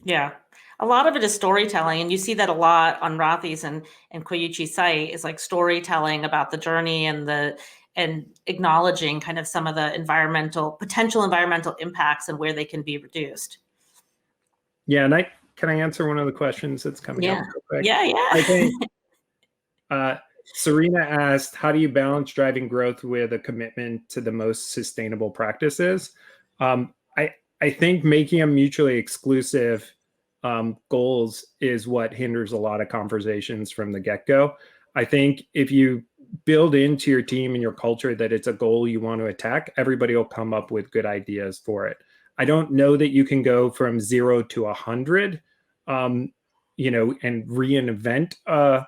Yeah. A lot of it is storytelling, and you see that a lot on Rothy's and Koyuchi's site is like storytelling about the journey and acknowledging kind of some of the potential environmental impacts and where they can be reduced. Yeah, and can I answer one of the questions that's coming up real quick? Yeah. I think Serena asked, how do you balance driving growth with a commitment to the most sustainable practices? I think making them mutually exclusive goals is what hinders a lot of conversations from the get-go. I think if you build into your team and your culture that it's a goal you want to attack, everybody will come up with good ideas for it. I don't know that you can go from 0 to 100 and reinvent a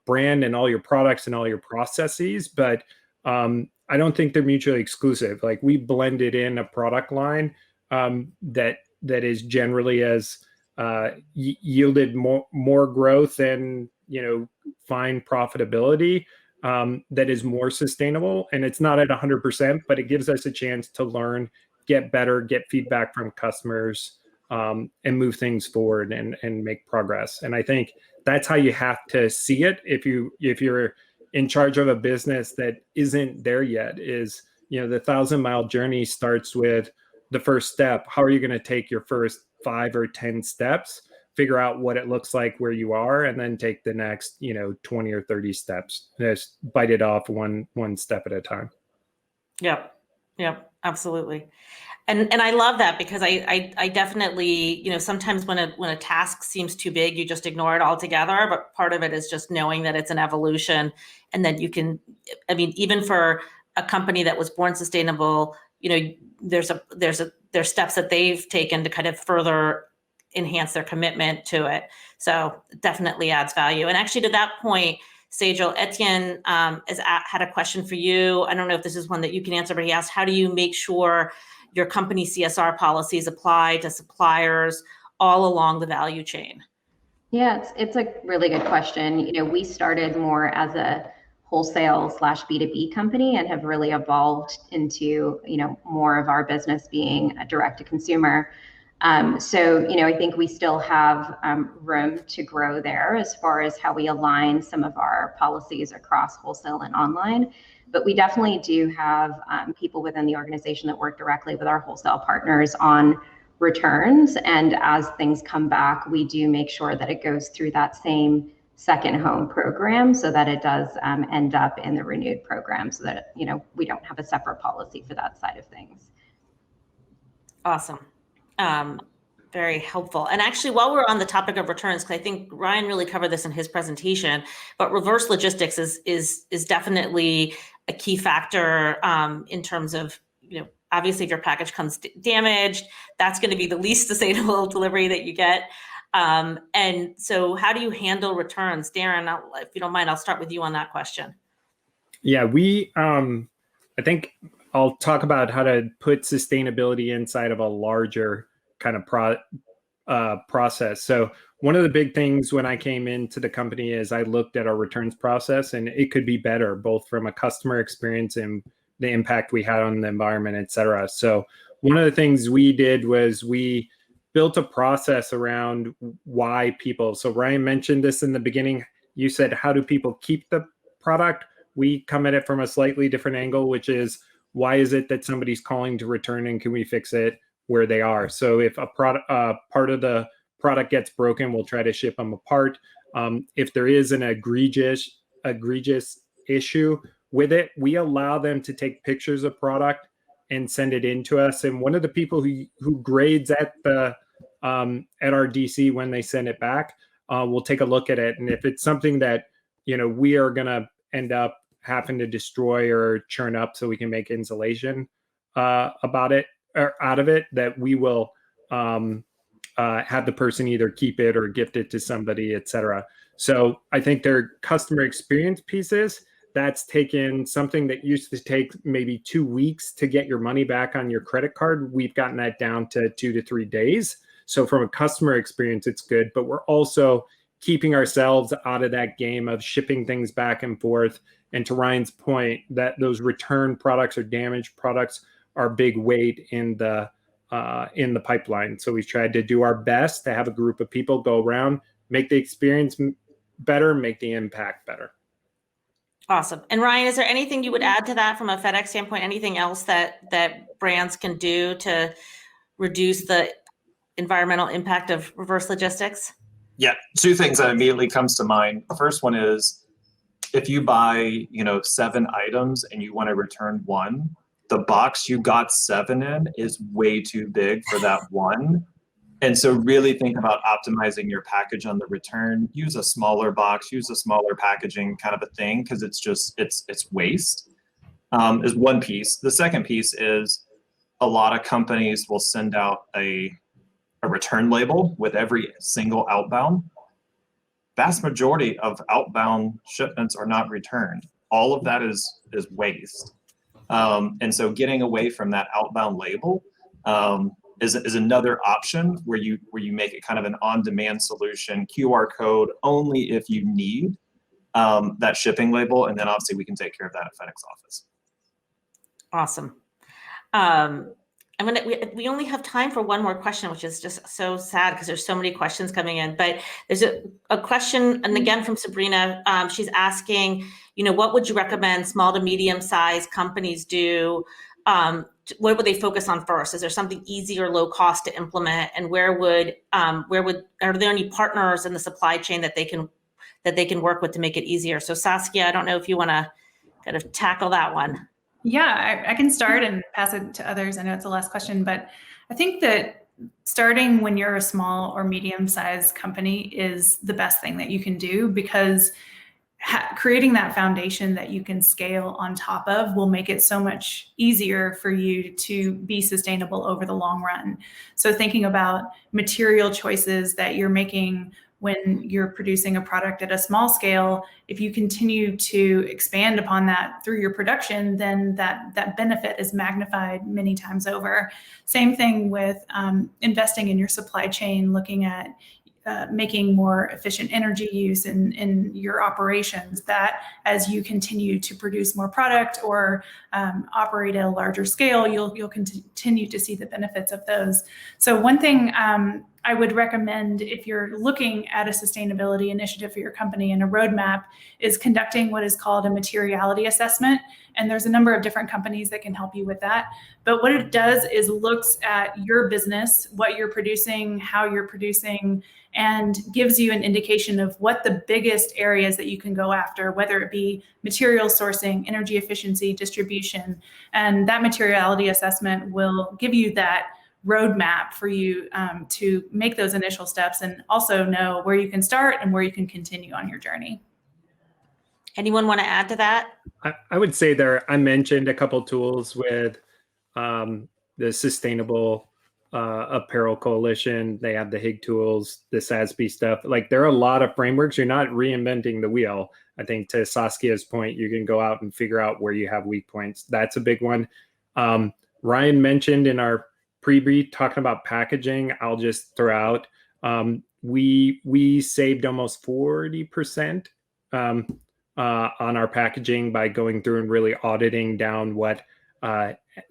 brand and all your products and all your processes, but I don't think they're mutually exclusive. Like, we blended in a product line that is generally as yielded more growth and fine profitability, that is more sustainable. And it's not at 100%, but it gives us a chance to learn, get better, get feedback from customers, and move things forward and make progress. And I think that's how you have to see it if you're in charge of a business that isn't there yet. Is the 1,000-mile journey starts with the first step. How are you going to take your first 5 or 10 steps, figure out what it looks like where you are, and then take the next 20 or 30 steps? Just bite it off one step at a time. Yep, absolutely. And I love that, because I definitely, sometimes when a task seems too big, you just ignore it altogether. But part of it is just knowing that it's an evolution, and that you can, even for a company that was born sustainable, there's steps that they've taken to kind of further enhance their commitment to it. So it definitely adds value. And actually, to that point, Sejal, Etienne had a question for you. I don't know if this is one that you can answer, but he asked, how do you make sure your company CSR policies apply to suppliers all along the value chain? Yeah, it's a really good question. We started more as a wholesale/B2B company and have really evolved into, more of our business being a direct to consumer. So, I think we still have room to grow there as far as how we align some of our policies across wholesale and online. But we definitely do have people within the organization that work directly with our wholesale partners on returns. And as things come back, we do make sure that it goes through that same second home program, so that it does end up in the renewed program, so that, we don't have a separate policy for that side of things. Awesome. Very helpful. And actually, while we're on the topic of returns, because I think Ryan really covered this in his presentation, but reverse logistics is definitely a key factor in terms of, obviously if your package comes damaged, that's going to be the least sustainable delivery that you get. And so how do you handle returns? Darren, if you don't mind, I'll start with you on that question. Yeah, I think I'll talk about how to put sustainability inside of a larger kind of process. So one of the big things when I came into the company is I looked at our returns process, and it could be better, both from a customer experience and the impact we had on the environment, et cetera. So one of the things we did was we built a process around why people, so Ryan mentioned this in the beginning, you said, how do people keep the product? We come at it from a slightly different angle, which is, why is it that somebody's calling to return, and can we fix it where they are? So if a part of the product gets broken, we'll try to ship them a part. If there is an egregious issue with it, we allow them to take pictures of product and send it in to us. And one of the people who grades at our DC, when they send it back, we'll take a look at it. And if it's something that, we are going to end up having to destroy or churn up so we can make insulation about it, or out of it, that we will have the person either keep it or gift it to somebody, et cetera. So I think their customer experience pieces, that's taken something that used to take maybe 2 weeks to get your money back on your credit card. We've gotten that down to 2 to 3 days. So from a customer experience, it's good, but we're also keeping ourselves out of that game of shipping things back and forth. And to Ryan's point, that those return products or damaged products are big weight in the pipeline. So we've tried to do our best to have a group of people go around, make the experience better, make the impact better. Awesome. And Ryan, is there anything you would add to that from a FedEx standpoint? Anything else that brands can do to reduce the environmental impact of reverse logistics? Yeah, 2 things that immediately comes to mind. The first one is, if you buy, 7 items and you want to return 1, the box you got 7 in is way too big for that 1. And so really think about optimizing your package on the return. Use a smaller box, use a smaller packaging kind of a thing, because it's just, it's waste, is one piece. The second piece is, a lot of companies will send out a return label with every single outbound. vast majority of outbound shipments are not returned. All of that is waste. And so getting away from that outbound label is another option where you make it kind of an on-demand solution, QR code only if you need that shipping label, and then obviously we can take care of that at FedEx office. Awesome. We only have time for one more question, which is just so sad because there's so many questions coming in. But there's a question, and again from Sabrina. She's asking, what would you recommend small to medium sized companies do? What would they focus on first? Is there something easy or low cost to implement? And are there any partners in the supply chain that they can work with to make it easier? So Saskia, I don't know if you want to kind of tackle that one. Yeah, I can start and pass it to others. I know it's the last question, but I think that starting when you're a small or medium-sized company is the best thing that you can do, because creating that foundation that you can scale on top of will make it so much easier for you to be sustainable over the long run. So thinking about material choices that you're making when you're producing a product at a small scale, if you continue to expand upon that through your production, then that benefit is magnified many times over. Same thing with investing in your supply chain, looking at making more efficient energy use in your operations, that as you continue to produce more product or operate at a larger scale, you'll continue to see the benefits of those. So one thing I would recommend if you're looking at a sustainability initiative for your company and a roadmap is conducting what is called a materiality assessment. And there's a number of different companies that can help you with that. But what it does is looks at your business, what you're producing, how you're producing, and gives you an indication of what the biggest areas that you can go after, whether it be material sourcing, energy efficiency, distribution. And that materiality assessment will give you that roadmap for you to make those initial steps and also know where you can start and where you can continue on your journey. Anyone want to add to that? I would say I mentioned a couple tools with the Sustainable Apparel Coalition. They have the HIG tools, the SASB stuff. Like, there are a lot of frameworks. You're not reinventing the wheel. I think to Saskia's point, you can go out and figure out where you have weak points. That's a big one. Ryan mentioned in our pre-brief talking about packaging. I'll just throw out, we saved almost 40% on our packaging by going through and really auditing down what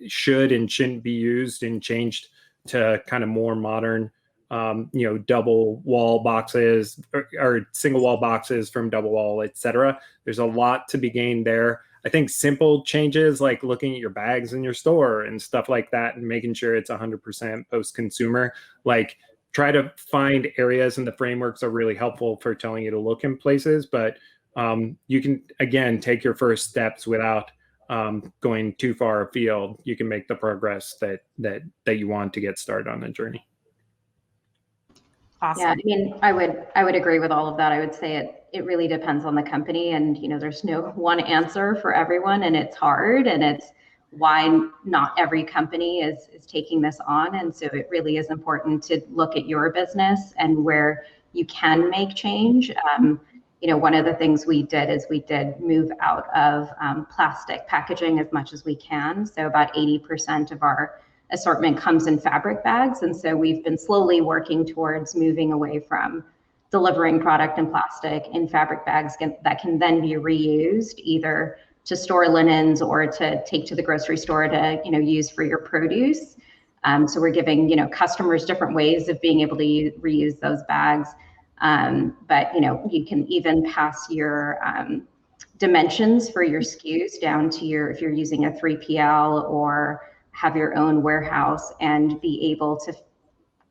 should and shouldn't be used, and changed to kind of more modern, double wall boxes or single wall boxes from double wall, etc. There's a lot to be gained there. I think simple changes like looking at your bags in your store and stuff like that and making sure it's 100% post-consumer, like try to find areas, and the frameworks are really helpful for telling you to look in places, but you can, again, take your first steps without going too far afield. You can make the progress that you want to get started on the journey. Awesome. Yeah, I mean, I would agree with all of that. I would say it really depends on the company, and there's no one answer for everyone, and it's hard, and it's why not every company is taking this on. And so it really is important to look at your business and where you can make change. One of the things we did is we did move out of plastic packaging as much as we can. So about 80% of our assortment comes in fabric bags. And so we've been slowly working towards moving away from delivering product in plastic in fabric bags that can then be reused either to store linens or to take to the grocery store to use for your produce. So we're giving customers different ways of being able to reuse those bags. But you can even pass your dimensions for your SKUs down to if you're using a 3PL or have your own warehouse, and be able to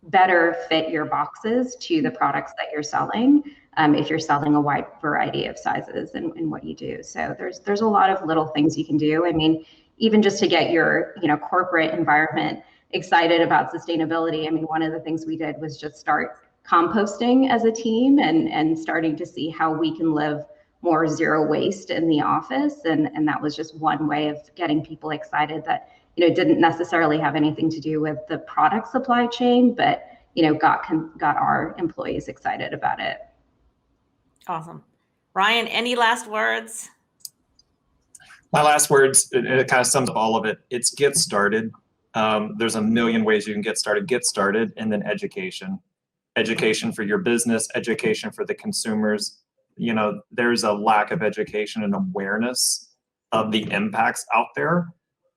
better fit your boxes to the products that you're selling, if you're selling a wide variety of sizes in what you do. So there's a lot of little things you can do. I mean, even just to get your corporate environment excited about sustainability. I mean, one of the things we did was just start composting as a team and starting to see how we can live more zero waste in the office. And that was just one way of getting people excited that, didn't necessarily have anything to do with the product supply chain, but, got our employees excited about it. Awesome. Ryan, any last words? My last words, it kind of sums up all of it. It's get started. There's a million ways you can get started. Get started, and then education. Education for your business, education for the consumers. You know, there's a lack of education and awareness of the impacts out there.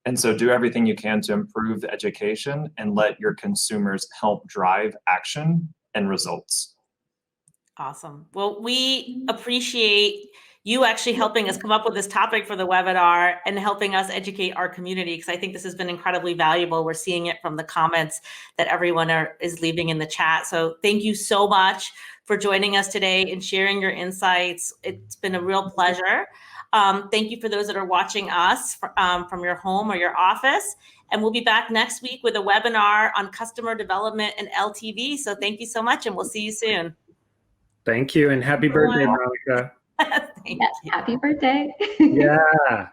And so do everything you can to improve the education and let your consumers help drive action and results. Awesome. Well, we appreciate you actually helping us come up with this topic for the webinar and helping us educate our community, because I think this has been incredibly valuable. We're seeing it from the comments that everyone is leaving in the chat. So thank you so much for joining us today and sharing your insights. It's been a real pleasure. Thank you for those that are watching us from your home or your office. And we'll be back next week with a webinar on customer development and LTV. So thank you so much, and we'll see you soon. Thank you, and happy birthday, Monica. Thank Yes, you. happy birthday. Yeah.